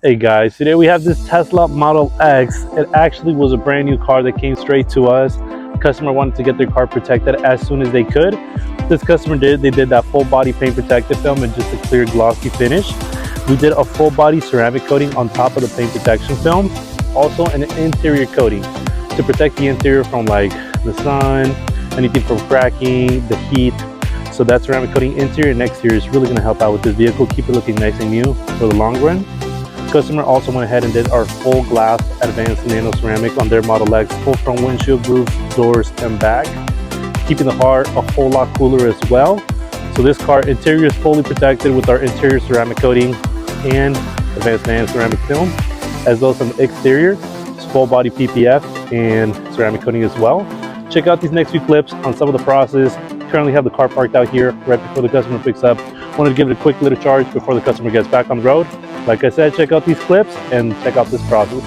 Hey guys, today we have this Tesla Model X. It actually was a brand new car that came straight to us. Customer wanted to get their car protected as soon as they could. This customer did that full body paint protective film and just a clear glossy finish. We did a full body ceramic coating on top of the paint protection film. Also an interior coating to protect the interior from like the sun, anything from cracking, the heat. So that ceramic coating interior and exterior is really going to help out with this vehicle, keep it looking nice and new for the long run. Customer also went ahead and did our full glass advanced nano ceramic on their Model X, full front windshield, roof, doors, and back, keeping the car a whole lot cooler as well. So this car interior is fully protected with our interior ceramic coating and advanced nano ceramic film, as well as some exterior, full body PPF and ceramic coating as well. Check out these next few clips on some of the process. Currently have the car parked out here right before the customer picks up. Wanted to give it a quick little charge before the customer gets back on the road. Like I said, check out these clips and check out this process.